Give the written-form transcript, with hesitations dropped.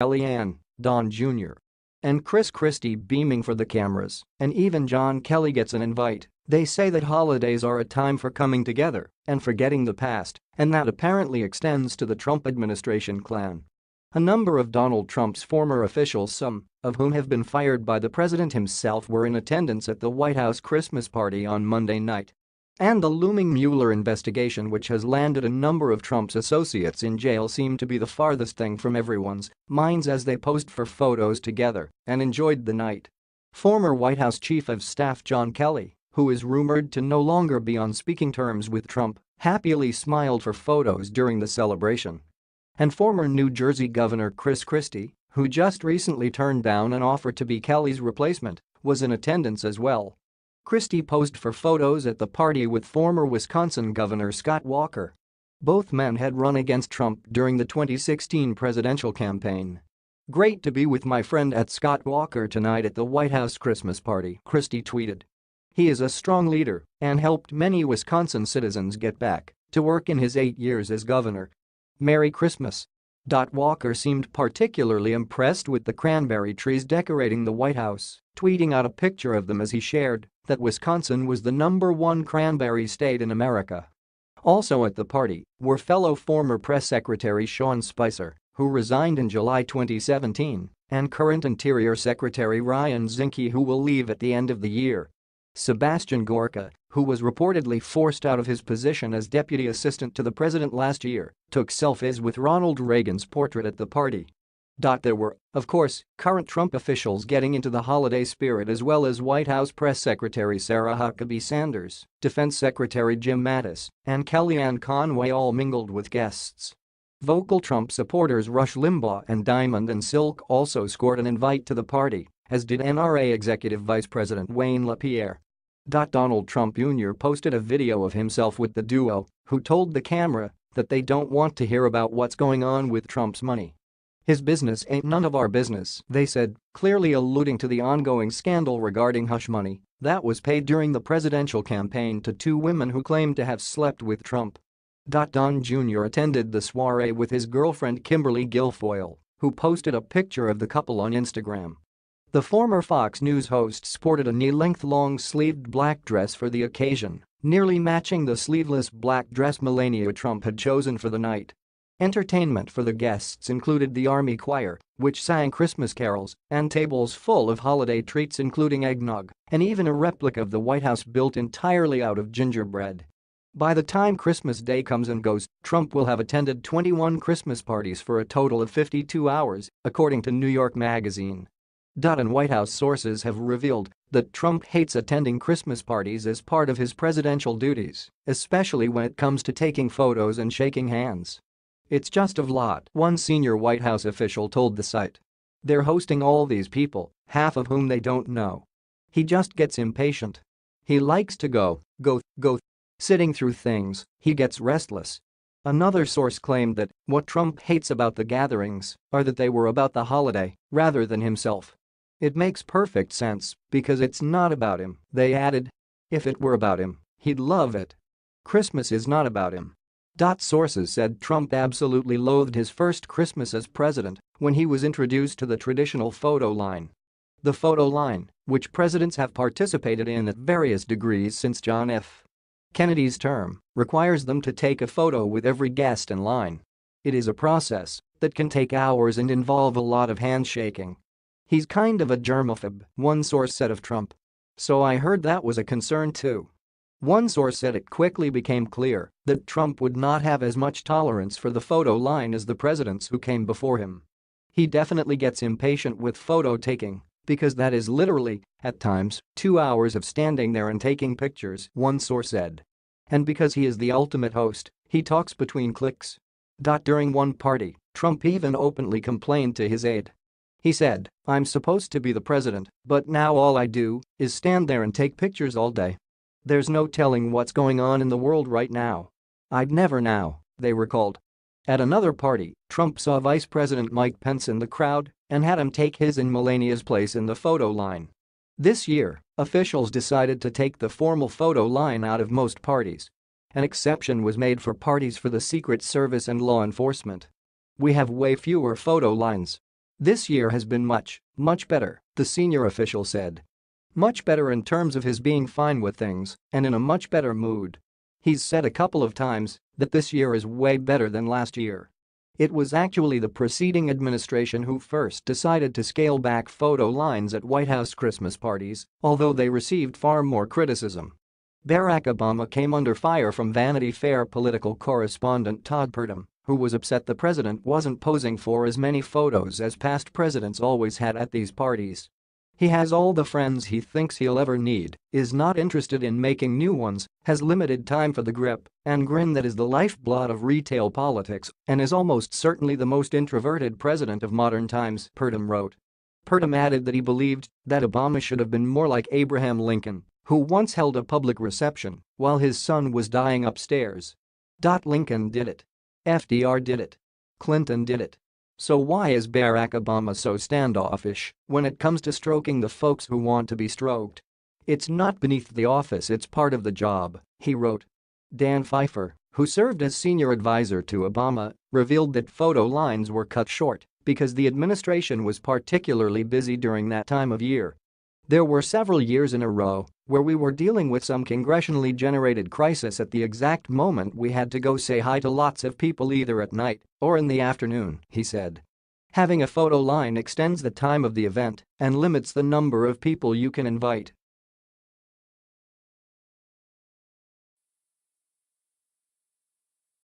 Kellyanne, Don Jr. and Chris Christie beaming for the cameras, and even John Kelly gets an invite. They say that holidays are a time for coming together and forgetting the past, and that apparently extends to the Trump administration clan. A number of Donald Trump's former officials, some of whom have been fired by the president himself, were in attendance at the White House Christmas party on Monday night. And the looming Mueller investigation, which has landed a number of Trump's associates in jail, seemed to be the farthest thing from everyone's minds as they posed for photos together and enjoyed the night. Former White House Chief of Staff John Kelly, who is rumored to no longer be on speaking terms with Trump, happily smiled for photos during the celebration. And former New Jersey Governor Chris Christie, who just recently turned down an offer to be Kelly's replacement, was in attendance as well. Christie posed for photos at the party with former Wisconsin Governor Scott Walker. Both men had run against Trump during the 2016 presidential campaign. "Great to be with my friend at Scott Walker tonight at the White House Christmas party," Christie tweeted. "He is a strong leader and helped many Wisconsin citizens get back to work in his 8 years as governor. Merry Christmas." Walker seemed particularly impressed with the cranberry trees decorating the White House, tweeting out a picture of them as he shared that Wisconsin was the #1 cranberry state in America. Also at the party were fellow former press secretary Sean Spicer, who resigned in July 2017, and current Interior Secretary Ryan Zinke, who will leave at the end of the year. Sebastian Gorka, who was reportedly forced out of his position as deputy assistant to the president last year, took selfies with Ronald Reagan's portrait at the party. There were, of course, current Trump officials getting into the holiday spirit, as well as White House Press Secretary Sarah Huckabee Sanders, Defense Secretary Jim Mattis, and Kellyanne Conway all mingled with guests. Vocal Trump supporters Rush Limbaugh and Diamond and Silk also scored an invite to the party, as did NRA Executive Vice President Wayne LaPierre. Donald Trump Jr. posted a video of himself with the duo, who told the camera that they don't want to hear about what's going on with Trump's money. "His business ain't none of our business," they said, clearly alluding to the ongoing scandal regarding hush money that was paid during the presidential campaign to 2 women who claimed to have slept with Trump. Don Jr. attended the soiree with his girlfriend Kimberly Guilfoyle, who posted a picture of the couple on Instagram. The former Fox News host sported a knee-length long-sleeved black dress for the occasion, nearly matching the sleeveless black dress Melania Trump had chosen for the night. Entertainment for the guests included the Army Choir, which sang Christmas carols, and tables full of holiday treats including eggnog, and even a replica of the White House built entirely out of gingerbread. By the time Christmas Day comes and goes, Trump will have attended 21 Christmas parties for a total of 52 hours, according to New York Magazine. And White House sources have revealed that Trump hates attending Christmas parties as part of his presidential duties, especially when it comes to taking photos and shaking hands. "It's just a lot," one senior White House official told the site. "They're hosting all these people, half of whom they don't know. He just gets impatient. He likes to go. Sitting through things, he gets restless." Another source claimed that what Trump hates about the gatherings are that they were about the holiday rather than himself. "It makes perfect sense because it's not about him," they added. "If it were about him, he'd love it. Christmas is not about him." Sources said Trump absolutely loathed his first Christmas as president when he was introduced to the traditional photo line. The photo line, which presidents have participated in at various degrees since John F. Kennedy's term, requires them to take a photo with every guest in line. It is a process that can take hours and involve a lot of handshaking. "He's kind of a germaphobe," one source said of Trump. "So I heard that was a concern too." One source said it quickly became clear that Trump would not have as much tolerance for the photo line as the presidents who came before him. "He definitely gets impatient with photo taking because that is literally, at times, 2 hours of standing there and taking pictures," one source said. "And because he is the ultimate host, he talks between clicks." During one party, Trump even openly complained to his aide. He said, "I'm supposed to be the president, but now all I do is stand there and take pictures all day. There's no telling what's going on in the world right now. I'd never know," they recalled. At another party, Trump saw Vice President Mike Pence in the crowd and had him take his and Melania's place in the photo line. This year, officials decided to take the formal photo line out of most parties. An exception was made for parties for the Secret Service and law enforcement. "We have way fewer photo lines. "This year has been much, much better," the senior official said. "Much better in terms of his being fine with things and in a much better mood. He's said a couple of times that this year is way better than last year." It was actually the preceding administration who first decided to scale back photo lines at White House Christmas parties, although they received far more criticism. Barack Obama came under fire from Vanity Fair political correspondent Todd Purdom, who was upset the president wasn't posing for as many photos as past presidents always had at these parties. "He has all the friends he thinks he'll ever need, is not interested in making new ones, has limited time for the grip and grin that is the lifeblood of retail politics, and is almost certainly the most introverted president of modern times," Purdom wrote. Purdom added that he believed that Obama should have been more like Abraham Lincoln, who once held a public reception while his son was dying upstairs. Lincoln did it. FDR did it. Clinton did it. So why is Barack Obama so standoffish when it comes to stroking the folks who want to be stroked? "It's not beneath the office, it's part of the job," he wrote. Dan Pfeiffer, who served as senior advisor to Obama, revealed that photo lines were cut short because the administration was particularly busy during that time of year. "There were several years in a row where we were dealing with some congressionally generated crisis at the exact moment we had to go say hi to lots of people either at night or in the afternoon," he said. "Having a photo line extends the time of the event and limits the number of people you can invite."